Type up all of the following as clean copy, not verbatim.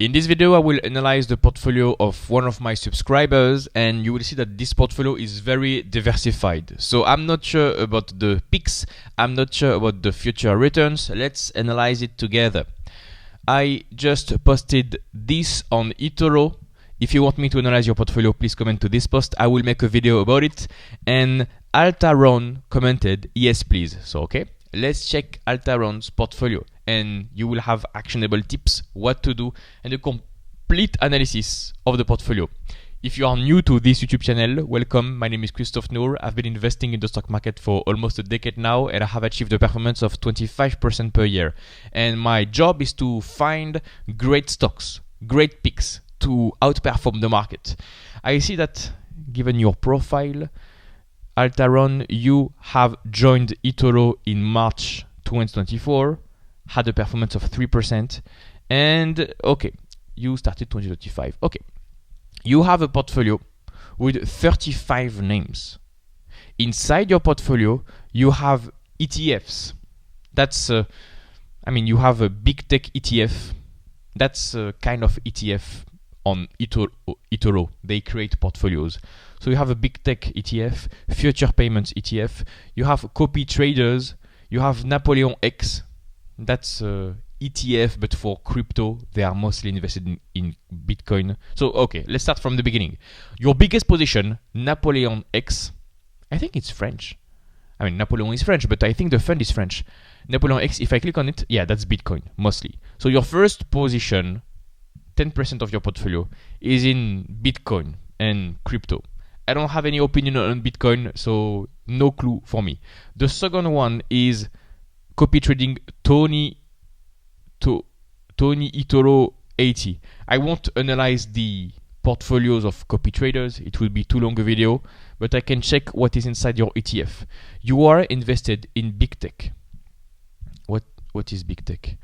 In this video, I will analyze the portfolio of one of my subscribers, and you will see that this portfolio is very diversified. So I'm not sure about the picks, I'm not sure about the future returns. Let's analyze it together. I just posted this on eToro. If you want me to analyze your portfolio, please comment to this post. I will make a video about it. And Altaron commented, yes please. So okay, let's check Altaron's portfolio, and you will have actionable tips, what to do, and a complete analysis of the portfolio. If you are new to this YouTube channel, welcome. My name is Christophe Nour. I've been investing in the stock market for almost a decade now, and I have achieved a performance of 25% per year. And my job is to find great stocks, great picks to outperform the market. I see that given your profile, Altaron, you have joined eToro in March 2024, had a performance of 3%, and okay, you started 2025. Okay, you have a portfolio with 35 names. Inside your portfolio, you have ETFs. That's, you have a big tech ETF. That's a kind of ETF on eToro. They create portfolios. So you have a big tech ETF, future payments ETF. You have copy traders. You have Napoleon X. That's ETF, but for crypto. They are mostly invested in Bitcoin. So okay, let's start from the beginning. Your biggest position, Napoleon X. I think it's French. Napoleon is French, but I think the fund is French. Napoleon X, if I click on it, yeah, that's Bitcoin, mostly. So your first position, 10% of your portfolio, is in Bitcoin and crypto. I don't have any opinion on Bitcoin, so no clue for me. The second one is copy trading Tony eToro 80. I won't analyze the portfolios of copy traders. It will be too long a video, but I can check what is inside your ETF. You are invested in big tech. What is big tech?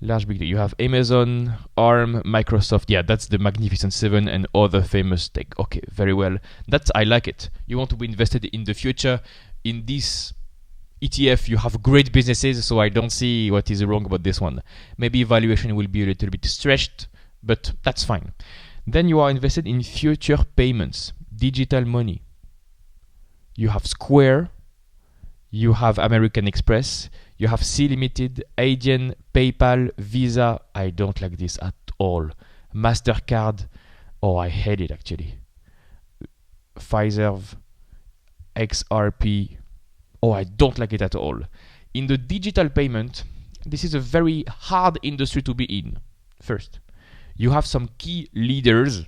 Large big tech. You have Amazon, ARM, Microsoft. Yeah, that's the Magnificent Seven and other famous tech. Okay, very well. I like it. You want to be invested in the future. In this ETF, you have great businesses, so I don't see what is wrong about this one. Maybe valuation will be a little bit stretched, but that's fine. Then you are invested in future payments, digital money. You have Square, you have American Express, you have C Limited, Adyen, PayPal, Visa. I don't like this at all. MasterCard. Oh, I hate it actually. Pfizer, XRP. Oh, I don't like it at all. In the digital payment, this is a very hard industry to be in. First, you have some key leaders,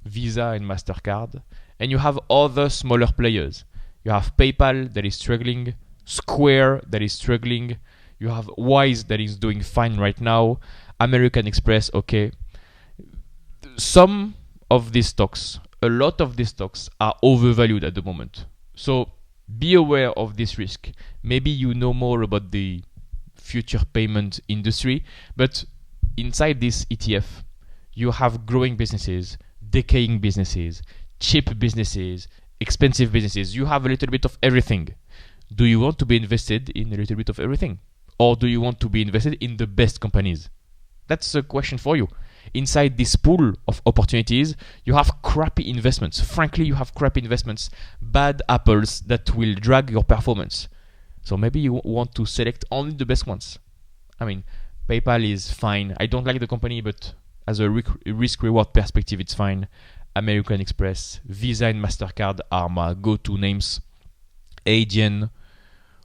Visa and MasterCard, and you have other smaller players. You have PayPal that is struggling, Square that is struggling, you have Wise that is doing fine right now, American Express, okay. Some of these stocks, a lot of these stocks are overvalued at the moment. So be aware of this risk. Maybe you know more about the future payment industry, but inside this ETF, you have growing businesses, decaying businesses, cheap businesses, expensive businesses. You have a little bit of everything. Do you want to be invested in a little bit of everything? Or do you want to be invested in the best companies? That's a question for you. Inside this pool of opportunities, you have crappy investments. Frankly, you have crappy investments, bad apples that will drag your performance. So maybe you want to select only the best ones. PayPal is fine. I don't like the company, but as a risk-reward perspective, it's fine. American Express, Visa and MasterCard are my go-to names. Adyen,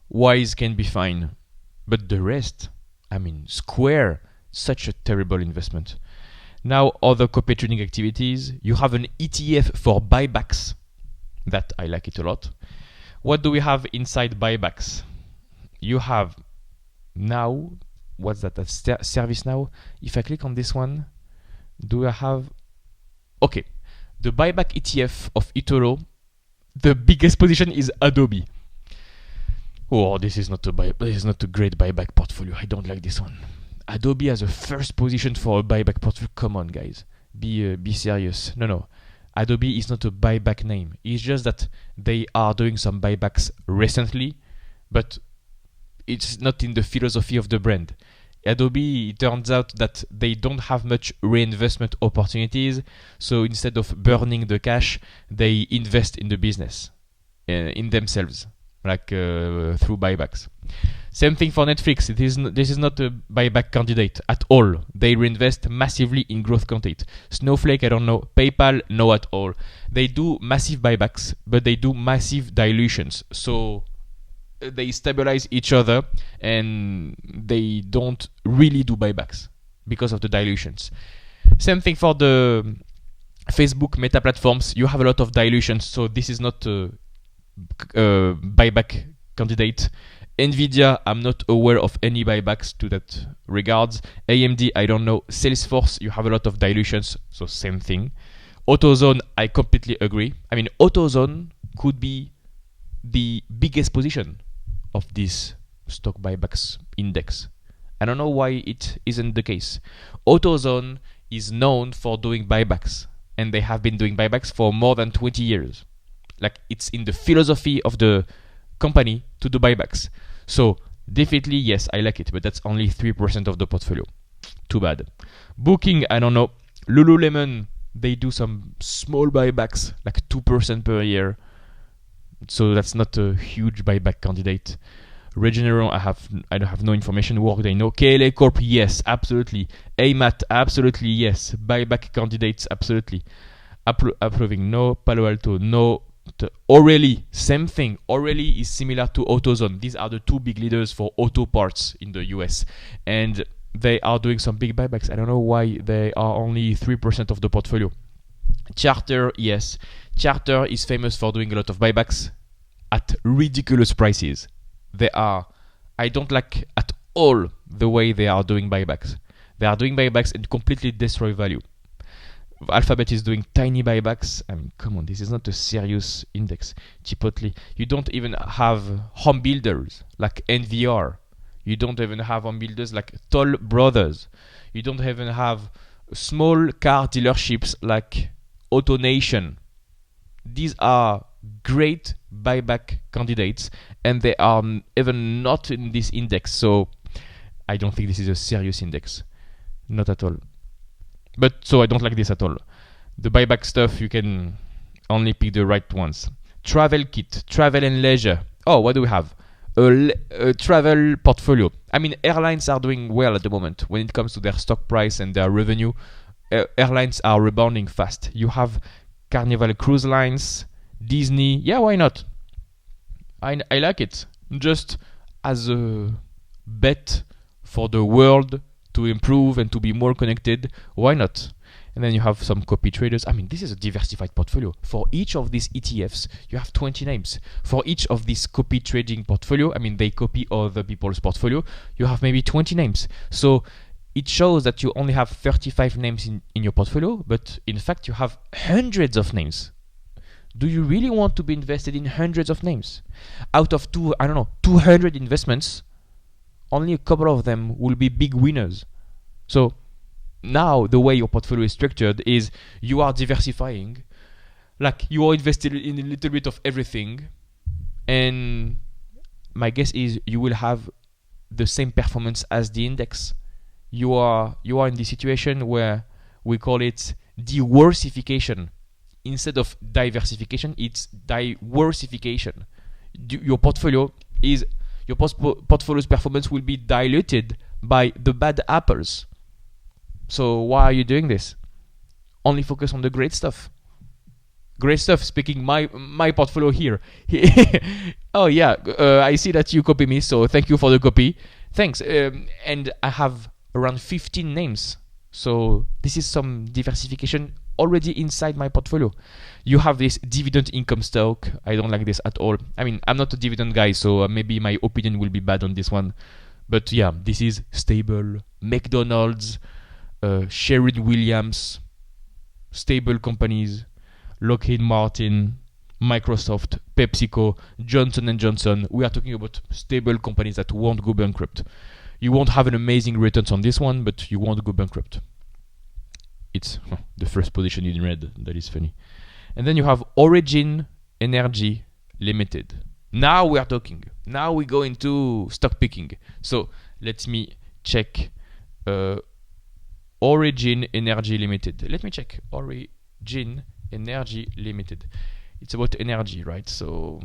Wise can be fine. But the rest, Square, such a terrible investment. Now, other copy trading activities. You have an ETF for buybacks. That I like it a lot. What do we have inside buybacks? You have now, what's that? That's service now. If I click on this one, do I have? Okay, the buyback ETF of eToro. The biggest position is Adobe. Oh, this is not a great buyback portfolio. I don't like this one. Adobe has a first position for a buyback portfolio. Come on, guys, be serious. No. Adobe is not a buyback name. It's just that they are doing some buybacks recently, but it's not in the philosophy of the brand. Adobe, it turns out that they don't have much reinvestment opportunities. So instead of burning the cash, they invest in the business, in themselves, like through buybacks. Same thing for Netflix. This is not a buyback candidate at all. They reinvest massively in growth content. Snowflake, I don't know. PayPal, no at all. They do massive buybacks, but they do massive dilutions. So they stabilize each other, and they don't really do buybacks because of the dilutions. Same thing for the Facebook Meta platforms. You have a lot of dilutions, so this is not a buyback candidate. Nvidia, I'm not aware of any buybacks to that regards. AMD, I don't know. Salesforce, you have a lot of dilutions, so same thing. AutoZone, I completely agree. I mean, AutoZone could be the biggest position of this stock buybacks index. I don't know why it isn't the case. AutoZone is known for doing buybacks, and they have been doing buybacks for more than 20 years. Like, it's in the philosophy of the company to do buybacks. So definitely, yes, I like it, but that's only 3% of the portfolio. Too bad. Booking, I don't know. Lululemon, they do some small buybacks, like 2% per year. So that's not a huge buyback candidate. Regeneron, I don't have no information. Workday, no. KLA Corp, yes, absolutely. AMAT, absolutely, yes. Buyback candidates, absolutely. Approving, no. Palo Alto, no. O'Reilly, same thing. O'Reilly is similar to AutoZone. These are the two big leaders for auto parts in the US, and they are doing some big buybacks. I don't know why they are only 3% of the portfolio. Charter, yes. Charter is famous for doing a lot of buybacks at ridiculous prices. I don't like at all the way they are doing buybacks. They are doing buybacks and completely destroy value. Alphabet is doing tiny buybacks. I mean, come on, this is not a serious index. Chipotle, you don't even have home builders like NVR. You don't even have home builders like Toll Brothers. You don't even have small car dealerships like AutoNation. These are great buyback candidates, and they are even not in this index. So I don't think this is a serious index. Not at all. But so I don't like this at all. The buyback stuff, you can only pick the right ones. Travel kit, travel and leisure. Oh, what do we have? A travel portfolio. I mean, airlines are doing well at the moment when it comes to their stock price and their revenue. Airlines are rebounding fast. You have Carnival Cruise Lines, Disney. Yeah, why not? I like it. Just as a bet for the world to improve and to be more connected, why not? And then you have some copy traders. I mean, this is a diversified portfolio. For each of these ETFs, you have 20 names. For each of these copy trading portfolio, I mean, they copy other people's portfolio, you have maybe 20 names. So it shows that you only have 35 names in your portfolio, but in fact, you have hundreds of names. Do you really want to be invested in hundreds of names? Out of 200 investments, only a couple of them will be big winners. So now the way your portfolio is structured is you are diversifying, like you are invested in a little bit of everything, and my guess is you will have the same performance as the index. You are in the situation where we call it diversification. Instead of diversification, it's diversification. Your portfolio's performance will be diluted by the bad apples. So why are you doing this? Only focus on the great stuff. Great stuff. Speaking my portfolio here. Oh yeah, I see that you copy me, so thank you for the copy. Thanks. And I have around 15 names. So this is some diversification already inside my portfolio. You have this dividend income stock. I don't like this at all. I mean, I'm not a dividend guy, so maybe my opinion will be bad on this one. But yeah, this is stable. McDonald's, Sherwin-Williams, stable companies. Lockheed Martin, Microsoft, PepsiCo, Johnson & Johnson. We are talking about stable companies that won't go bankrupt. You won't have an amazing returns on this one, but you won't go bankrupt. It's the first position in red. That is funny. And then you have Origin Energy Limited. Now we are talking. Now we go into stock picking. So let me check Origin Energy Limited. Let me check Origin Energy Limited. It's about energy, right? So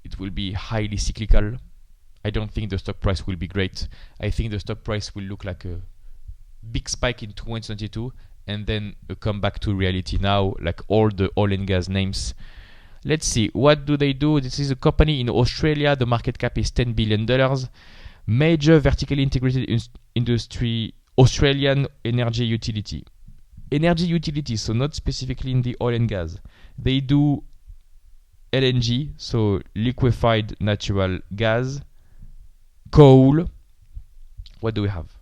it will be highly cyclical. I don't think the stock price will be great. I think the stock price will look like a big spike in 2022 and then a comeback to reality now, like all the oil and gas names. Let's see, what do they do? This is a company in Australia. The market cap is $10 billion. Major vertically integrated industry, Australian energy utility. Energy utility, so not specifically in the oil and gas. They do LNG, so liquefied natural gas, coal. What do we have?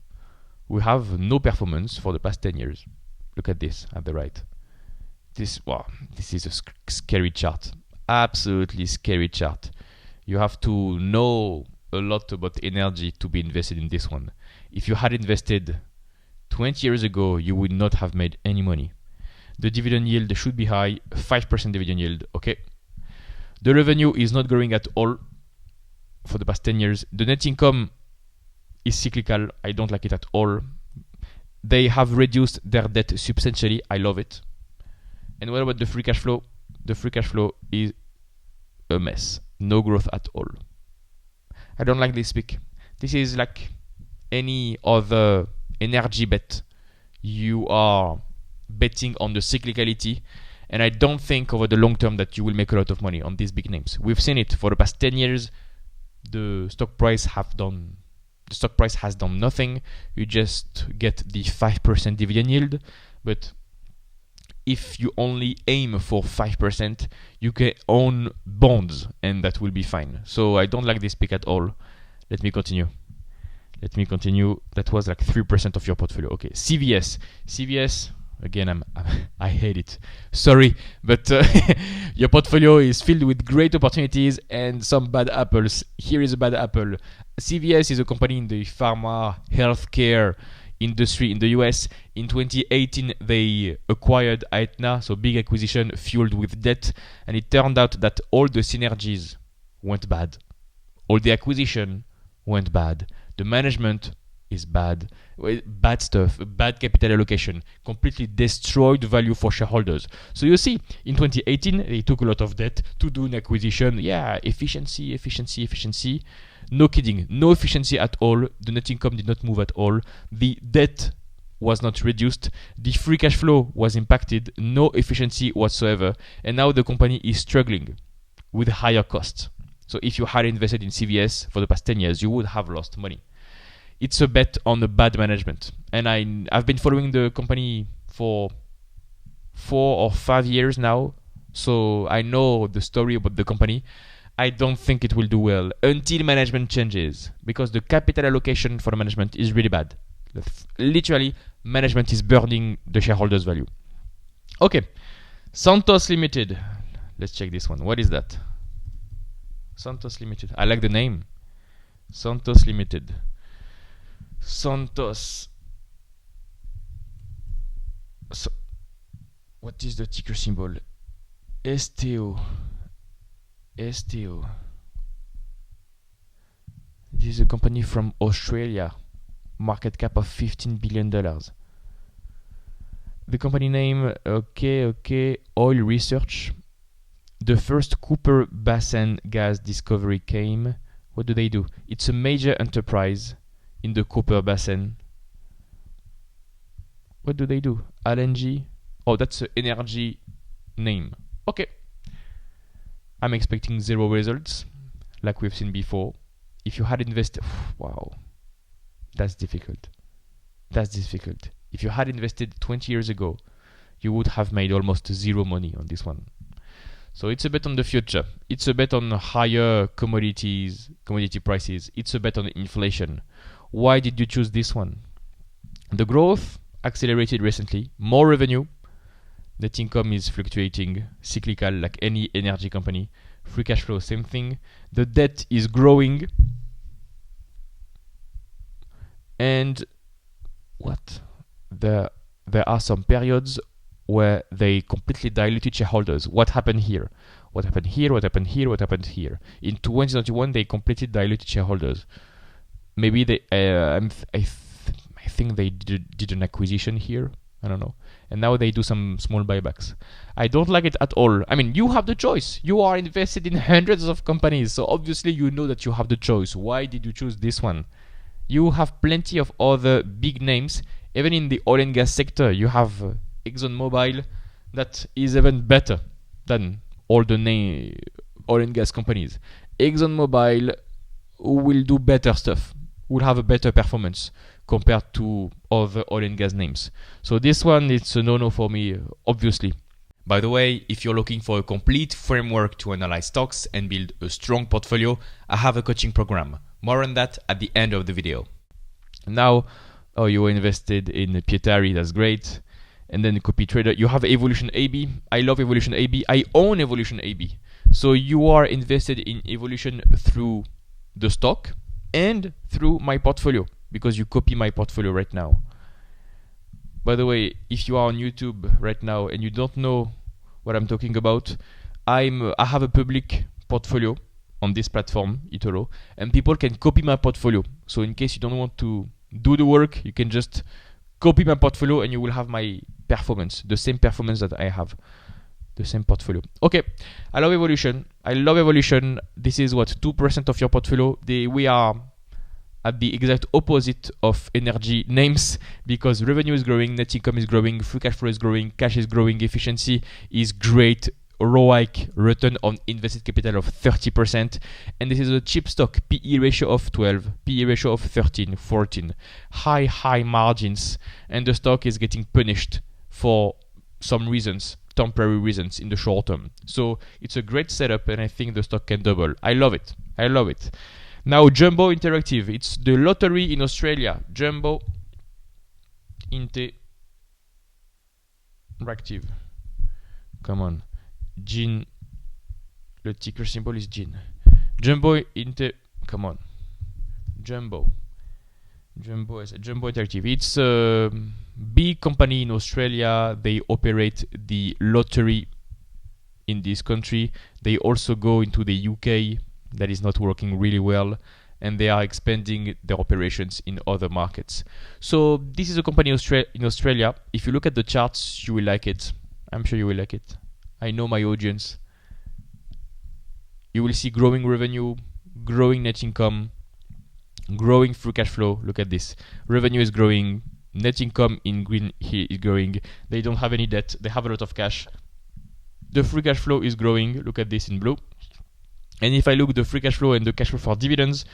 We have no performance for the past 10 years. Look at this at the right. This is a scary chart. Absolutely scary chart. You have to know a lot about energy to be invested in this one. If you had invested 20 years ago, you would not have made any money. The dividend yield should be high, 5% dividend yield, okay. The revenue is not growing at all for the past 10 years. The net income is cyclical. I don't like it at all. They have reduced their debt substantially. I love it. And what about the free cash flow? The free cash flow is a mess. No growth at all. I don't like this pick. This is like any other energy bet. You are betting on the cyclicality, and I don't think over the long term that you will make a lot of money on these big names. We've seen it for the past 10 years. The stock price has done nothing. You just get the 5% dividend yield, but if you only aim for 5%, you can own bonds and that will be fine. So I don't like this pick at all. Let me continue. That was like 3% of your portfolio. Okay, CVS, again, I hate it. Sorry, but your portfolio is filled with great opportunities and some bad apples. Here is a bad apple. CVS is a company in the pharma healthcare industry in the US. In 2018, they acquired Aetna, so big acquisition fueled with debt, and it turned out that all the synergies went bad. All the acquisition went bad. The management is bad. Bad stuff, bad capital allocation, completely destroyed value for shareholders. So you see, in 2018, they took a lot of debt to do an acquisition. Yeah, efficiency. No kidding, no efficiency at all. The net income did not move at all. The debt was not reduced. The free cash flow was impacted. No efficiency whatsoever. And now the company is struggling with higher costs. So if you had invested in CVS for the past 10 years, you would have lost money. It's a bet on the bad management. And I've been following the company for 4 or 5 years now. So I know the story about the company. I don't think it will do well until management changes, because the capital allocation for the management is really bad. Literally, management is burning the shareholders' value. Okay, Santos Limited. Let's check this one. What is that? Santos Limited. I like the name. Santos Limited. Santos. So, what is the ticker symbol? STO. STO. This is a company from Australia. Market cap of $15 billion. The company name, okay, Oil Research. The first Cooper Basin gas discovery came. What do they do? It's a major enterprise in the Cooper Basin. What do they do? LNG? Oh, that's an energy name. Okay. I'm expecting 0 results, like we've seen before. If you had invested... Wow. That's difficult. If you had invested 20 years ago, you would have made almost 0 money on this one. So it's a bet on the future. It's a bet on higher commodity prices. It's a bet on inflation. Why did you choose this one? The growth accelerated recently. More revenue. Net income is fluctuating, cyclical, like any energy company. Free cash flow, same thing. The debt is growing. And what? There are some periods where they completely diluted shareholders. What happened here? What happened here? In 2021, they completely diluted shareholders. maybe they I think they did an acquisition here. I don't know. And now they do some small buybacks. I don't like it at all. I mean, you have the choice. You are invested in hundreds of companies, so obviously you know that you have the choice. Why did you choose this one? You have plenty of other big names. Even in the oil and gas sector, you have ExxonMobil that is even better than all the oil and gas companies. ExxonMobil will do better stuff, will have a better performance compared to other oil and gas names. So this one, it's a no-no for me, obviously. By the way, if you're looking for a complete framework to analyze stocks and build a strong portfolio, I have a coaching program. More on that at the end of the video. Now, you were invested in Pietari, that's great. And then copy trader, you have Evolution AB. I love Evolution AB. I own Evolution AB. So you are invested in Evolution through the stock and through my portfolio, because you copy my portfolio right now. By the way, if you are on YouTube right now and you don't know what I'm talking about, I have a public portfolio on this platform, eToro, and people can copy my portfolio. So in case you don't want to do the work, you can just copy my portfolio and you will have my performance, the same performance that I have, the same portfolio. Okay, I love Evolution. I love Evolution. This is what, 2% of your portfolio. We are at the exact opposite of energy names, because revenue is growing, net income is growing, free cash flow is growing, cash is growing, efficiency is great, ROIC, return on invested capital of 30%, and this is a cheap stock, PE ratio of 12, PE ratio of 13, 14, high margins, and the stock is getting punished for some reasons, temporary reasons in the short term. So it's a great setup, and I think the stock can double. I love it. Now, Jumbo Interactive. It's the lottery in Australia. Jumbo Interactive. Come on. GIN. The ticker symbol is GIN. Jumbo Come on. Jumbo Interactive. It's a big company in Australia. They operate the lottery in this country. They also go into the UK. That is not working really well, and they are expanding their operations in other markets. So this is a company in Australia. If you look at the charts, you will like it. I'm sure you will like it. I know my audience. You will see growing revenue, growing net income, growing free cash flow. Look at this. Revenue is growing. Net income in green here is growing. They don't have any debt. They have a lot of cash. The free cash flow is growing. Look at this in blue. And if I look at the free cash flow and the cash flow for dividends,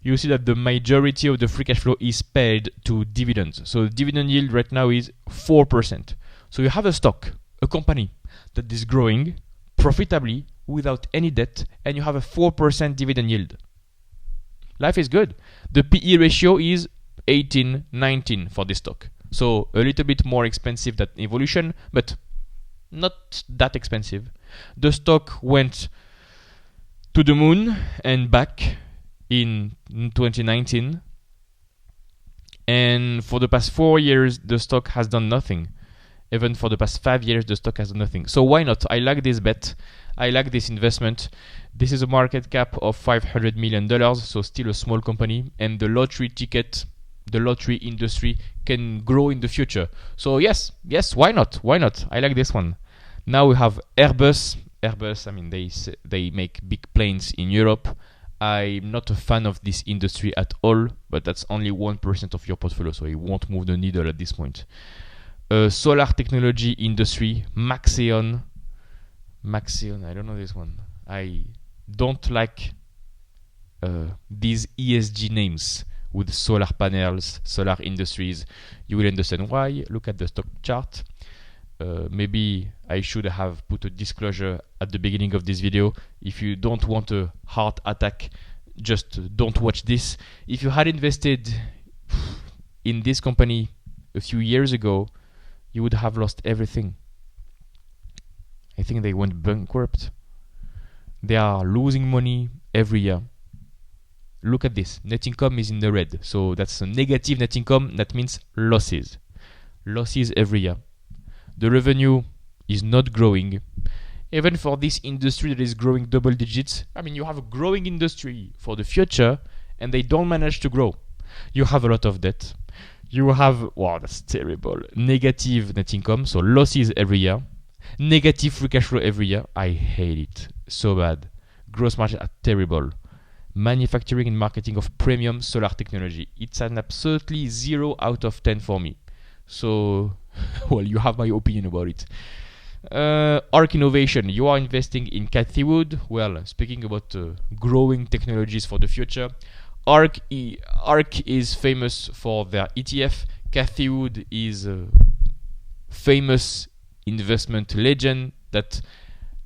you see that the majority of the free cash flow is paid to dividends. So the dividend yield right now is 4%. So you have a stock, a company that is growing profitably without any debt, and you have a 4% dividend yield. Life is good. The PE ratio is 18, 19 for this stock. So a little bit more expensive than Evolution, but not that expensive. The stock went to the moon and back in 2019, and for the past 4 years the stock has done nothing. Even for the past 5 years the stock has done nothing. So why not? I like this bet. I like this investment. This is a market cap of $500 million, so still a small company, and the lottery industry can grow in the future. So yes, why not? I like this one. Now we have Airbus. I mean, they make big planes in Europe. I'm not a fan of this industry at all, but that's only 1% of your portfolio, so it won't move the needle at this point. Solar technology industry, Maxeon, I don't know this one. I don't like these ESG names with solar panels, solar industries. You will understand why. Look at the stock chart. Maybe I should have put a disclosure at the beginning of this video. If you don't want a heart attack, just don't watch this. If you had invested in this company a few years ago, you would have lost everything. I think they went bankrupt. They are losing money every year. Look at this. Net income is in the red. So that's a negative net income. That means losses. Losses every year. The revenue is not growing. Even for this industry that is growing double digits, I mean, you have a growing industry for the future, and they don't manage to grow. You have a lot of debt. You have, wow, that's terrible. Negative net income, so losses every year. Negative free cash flow every year. I hate it. So bad. Gross margin are terrible. Manufacturing and marketing of premium solar technology. It's an absolutely 0 out of 10 for me. So, well, you have my opinion about it. Arc Innovation. You are investing in Cathy Wood. Well, speaking about growing technologies for the future, Arc is famous for their ETF. Cathy Wood is a famous investment legend that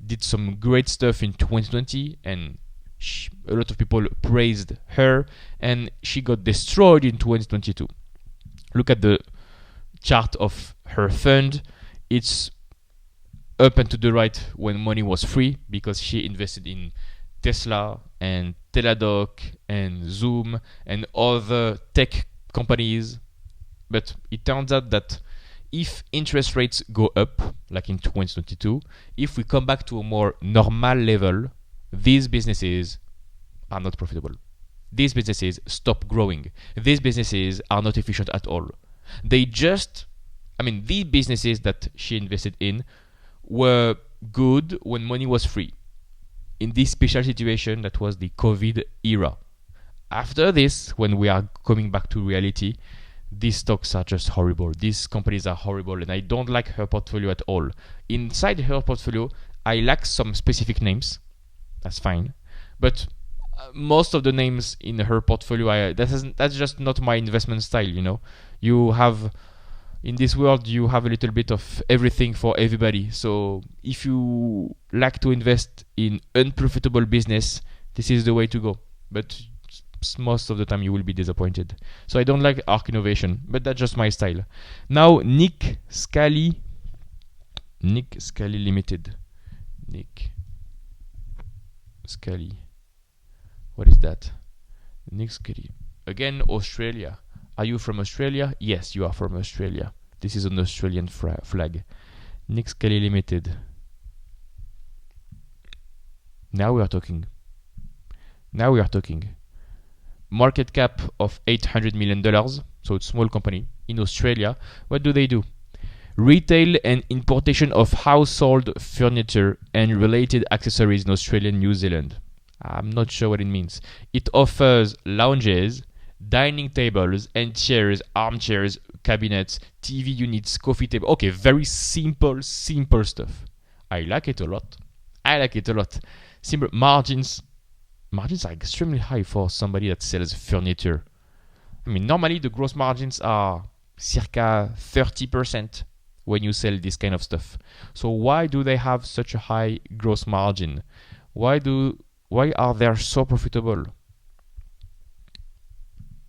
did some great stuff in 2020, and a lot of people praised her, and she got destroyed in 2022. Look at the chart of her fund. It's up and to the right when money was free, because she invested in Tesla and Teladoc and Zoom and other tech companies. But it turns out that if interest rates go up, like in 2022, if we come back to a more normal level, these businesses are not profitable. These businesses stop growing. These businesses are not efficient at all. These businesses that she invested in were good when money was free. In this special situation, that was the COVID era. After this, when we are coming back to reality, these stocks are just horrible. These companies are horrible, and I don't like her portfolio at all. Inside her portfolio, I like some specific names. That's fine. But most of the names in her portfolio, that's just not my investment style, you know. In this world, you have a little bit of everything for everybody. So if you like to invest in unprofitable business, this is the way to go. But most of the time you will be disappointed. So I don't like Arc Innovation, but that's just my style. Now, Nick Scali Limited. Nick Scali. What is that? Nick Scali. Again, Australia. Are you from Australia? Yes, you are from Australia. This is an Australian flag. Nick Scali Limited. Now we are talking. Market cap of $800 million. So it's a small company in Australia. What do? Retail and importation of household furniture and related accessories in Australia and New Zealand. I'm not sure what it means. It offers lounges, dining tables and chairs, armchairs, cabinets, TV units, coffee table. Okay, very simple stuff. I like it a lot. Simple margins are extremely high for somebody that sells furniture. Normally the gross margins are circa 30% when you sell this kind of stuff. So why do they have such a high gross margin? Why are they so profitable?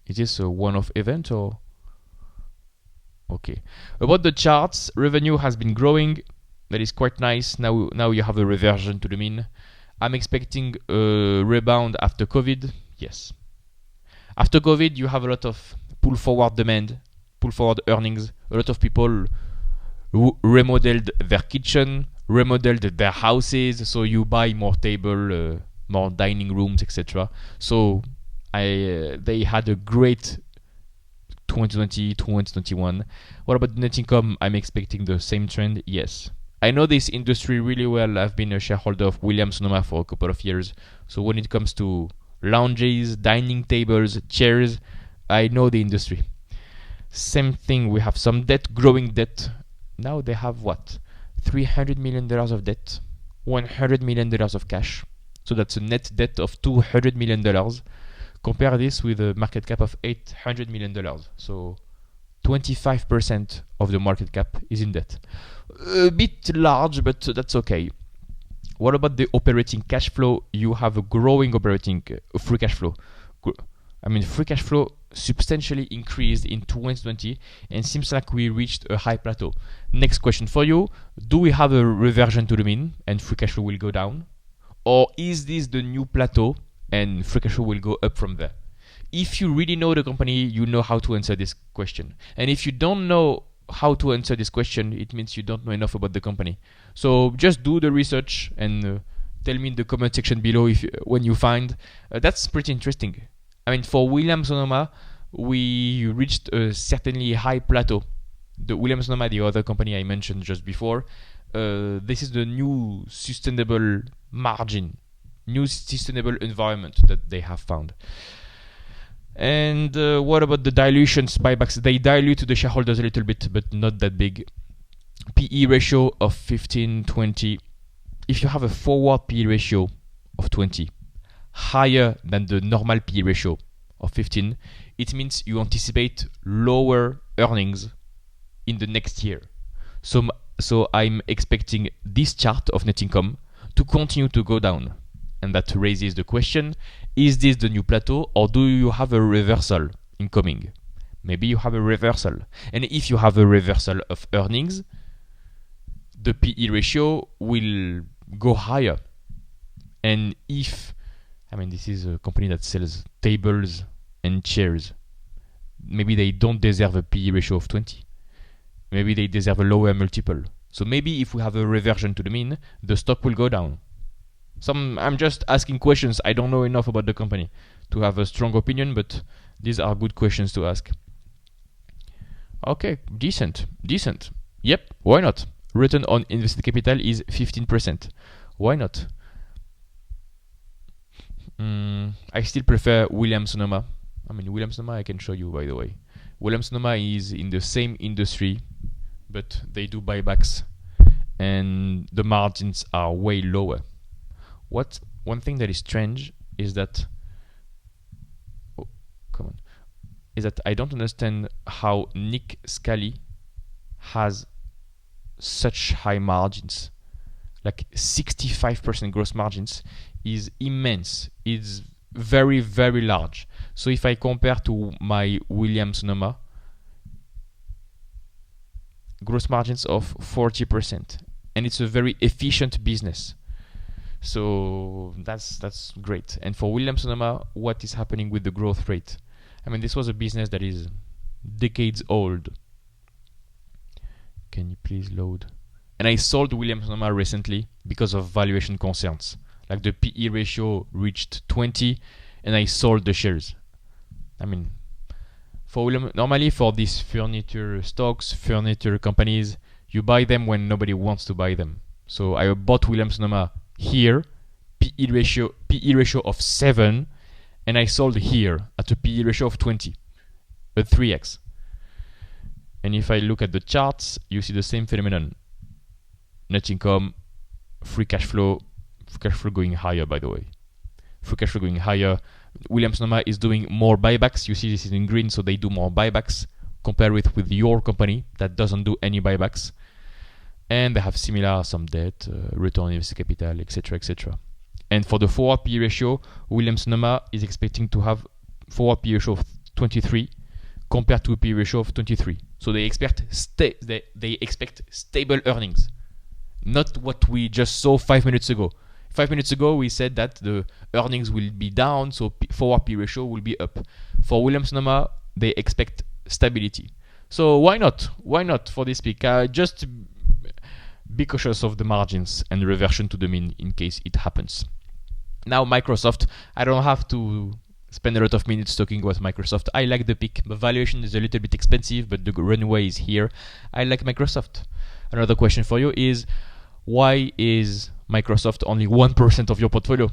Is this a one-off event or? Okay. About the charts, revenue has been growing. That is quite nice. Now you have a reversion to the mean. I'm expecting a rebound after COVID. Yes. After COVID, you have a lot of pull forward demand, pull forward earnings. A lot of people who remodeled their kitchen, remodeled their houses. So you buy more table, more dining rooms, etc. So they had a great 2020, 2021. What about net income? I'm expecting the same trend. Yes. I know this industry really well. I've been a shareholder of Williams-Sonoma for a couple of years. So when it comes to lounges, dining tables, chairs, I know the industry. Same thing, we have some debt, growing debt. Now they have what? $300 million of debt, $100 million of cash. So that's a net debt of $200 million. Compare this with a market cap of $800 million. So 25% of the market cap is in debt. A bit large, but that's okay. What about the operating cash flow? You have a growing operating free cash flow. Free cash flow substantially increased in 2020 and seems like we reached a high plateau. Next question for you. Do we have a reversion to the mean and free cash flow will go down? Or is this the new plateau and free cash flow will go up from there? If you really know the company, you know how to answer this question. And if you don't know how to answer this question, it means you don't know enough about the company. So just do the research and tell me in the comment section below when you find. That's pretty interesting. For Williams-Sonoma, we reached a certainly high plateau. The Williams-Sonoma, the other company I mentioned just before, this is the new sustainable margin, new sustainable environment that they have found. And what about the dilutions, buybacks? They dilute the shareholders a little bit, but not that big. PE ratio of 15, 20. If you have a forward PE ratio of 20, higher than the normal PE ratio of 15, it means you anticipate lower earnings in the next year. So I'm expecting this chart of net income to continue to go down. And that raises the question, is this the new plateau, or do you have a reversal incoming? Maybe you have a reversal. And if you have a reversal of earnings, the PE ratio will go higher. And if, this is a company that sells tables and chairs, maybe they don't deserve a PE ratio of 20. Maybe they deserve a lower multiple. So maybe if we have a reversion to the mean, the stock will go down. I'm just asking questions. I don't know enough about the company to have a strong opinion, but these are good questions to ask. Okay, decent. Yep, why not? Return on invested capital is 15%. Why not? I still prefer Williams-Sonoma. Williams-Sonoma I can show you, by the way. Williams-Sonoma is in the same industry, but they do buybacks, and the margins are way lower. One thing that is strange is that I don't understand how Nick Scali has such high margins. Like 65% gross margins is immense. It's very, very large. So if I compare to my Williams-Sonoma, gross margins of 40%, and it's a very efficient business. So that's great. And for Williams-Sonoma, what is happening with the growth rate? This was a business that is decades old. Can you please load? And I sold Williams-Sonoma recently because of valuation concerns. Like the PE ratio reached 20, and I sold the shares. Normally for these furniture stocks, furniture companies, you buy them when nobody wants to buy them. So I bought Williams-Sonoma here, PE ratio of 7, and I sold here at a PE ratio of 20, a 3x. And if I look at the charts, you see the same phenomenon. Net income, free cash flow going higher, by the way. Free cash flow going higher. Williams-Sonoma is doing more buybacks. You see this is in green, so they do more buybacks. Compare it with your company that doesn't do any buybacks. And they have some debt, return on invested capital, etc. And for the forward PE ratio, Williams-Sonoma is expecting to have forward PE ratio of 23 compared to a PE ratio of 23. So they expect stable earnings, not what we just saw 5 minutes ago. 5 minutes ago, we said that the earnings will be down, so forward PE ratio will be up. For Williams-Sonoma, they expect stability. So why not? Why not for this pick? Just be cautious of the margins and reversion to the mean in case it happens. Now Microsoft, I don't have to spend a lot of minutes talking about Microsoft. I like the pick. The valuation is a little bit expensive, but the runway is here. I like Microsoft. Another question for you is, why is Microsoft only 1% of your portfolio?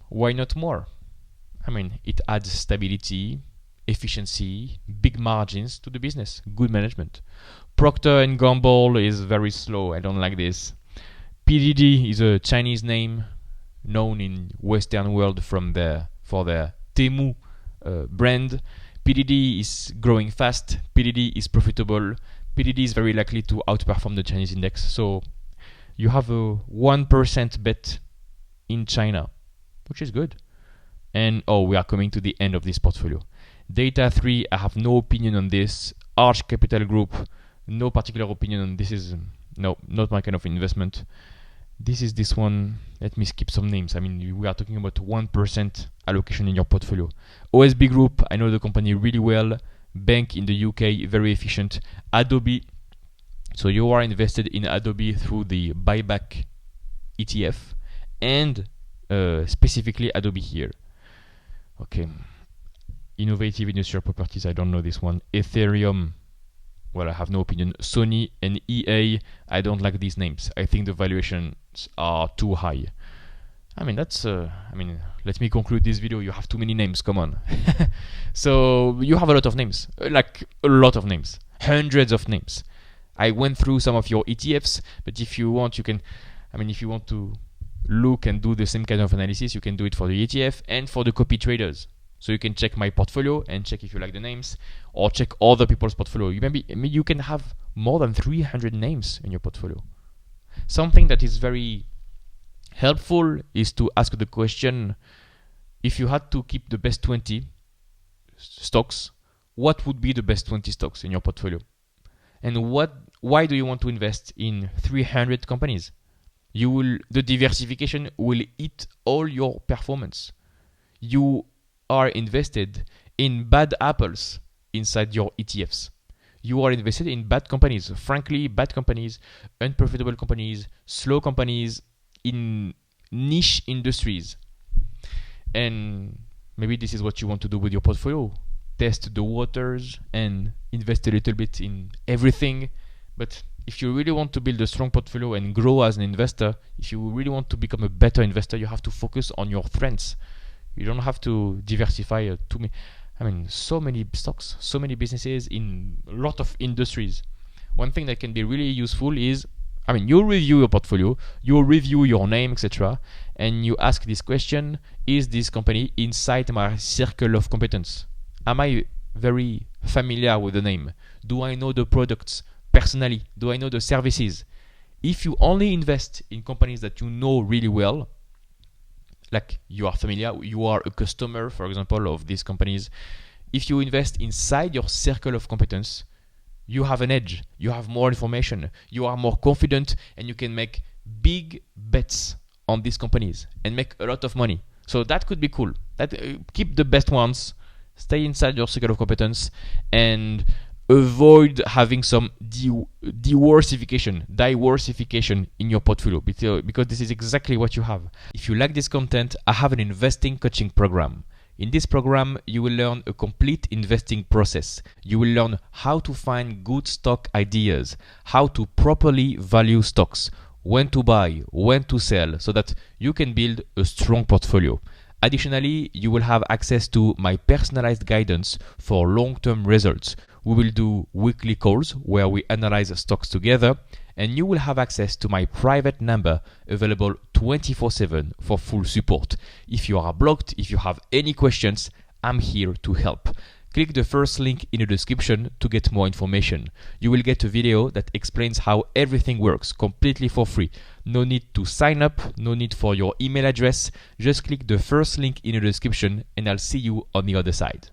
Why not more? It adds stability, efficiency, big margins to the business, good management. Procter & Gamble is very slow. I don't like this. PDD is a Chinese name known in Western world for their Temu brand. PDD is growing fast. PDD is profitable. PDD is very likely to outperform the Chinese index. So you have a 1% bet in China, which is good. And we are coming to the end of this portfolio. Data 3, I have no opinion on this. Arch Capital Group, no particular opinion on this. Is not my kind of investment. This is this one. Let me skip some names. We are talking about 1% allocation in your portfolio. OSB Group, I know the company really well. Bank in the UK, very efficient. Adobe, so you are invested in Adobe through the buyback ETF, and specifically Adobe here. Okay. Innovative industrial properties, I don't know this one. Ethereum, well, I have no opinion. Sony and EA, I don't like these names. I think the valuations are too high. I mean, that's, let me conclude this video. You have too many names, come on. So you have a lot of names, like a lot of names, hundreds of names. I went through some of your ETFs, but if you want, you can, if you want to look and do the same kind of analysis, you can do it for the ETF and for the copy traders. So you can check my portfolio and check if you like the names, or check other people's portfolio. You can have more than 300 names in your portfolio. Something that is very helpful is to ask the question, if you had to keep the best 20 stocks, what would be the best 20 stocks in your portfolio? And why do you want to invest in 300 companies? The diversification will eat all your performance. You are invested in bad apples inside your ETFs. You are invested in bad companies, frankly, bad companies, unprofitable companies, slow companies, in niche industries. And maybe this is what you want to do with your portfolio. Test the waters and invest a little bit in everything. But if you really want to build a strong portfolio and grow as an investor, if you really want to become a better investor, you have to focus on your strengths. You don't have to diversify so many stocks, so many businesses in a lot of industries. One thing that can be really useful is, you review your portfolio, you review your name, etc. And you ask this question, is this company inside my circle of competence? Am I very familiar with the name? Do I know the products personally? Do I know the services? If you only invest in companies that you know really well, like you are familiar, you are a customer, for example, of these companies, if you invest inside your circle of competence, you have an edge, you have more information, you are more confident, and you can make big bets on these companies and make a lot of money. So that could be cool. Keep the best ones, stay inside your circle of competence, and avoid having some diversification in your portfolio, because this is exactly what you have. If you like this content, I have an investing coaching program. In this program, you will learn a complete investing process. You will learn how to find good stock ideas, how to properly value stocks, when to buy, when to sell, so that you can build a strong portfolio. Additionally, you will have access to my personalized guidance for long-term results. We will do weekly calls where we analyze stocks together, and you will have access to my private number available 24/7 for full support. If you are blocked, if you have any questions, I'm here to help. Click the first link in the description to get more information. You will get a video that explains how everything works completely for free. No need to sign up, no need for your email address. Just click the first link in the description and I'll see you on the other side.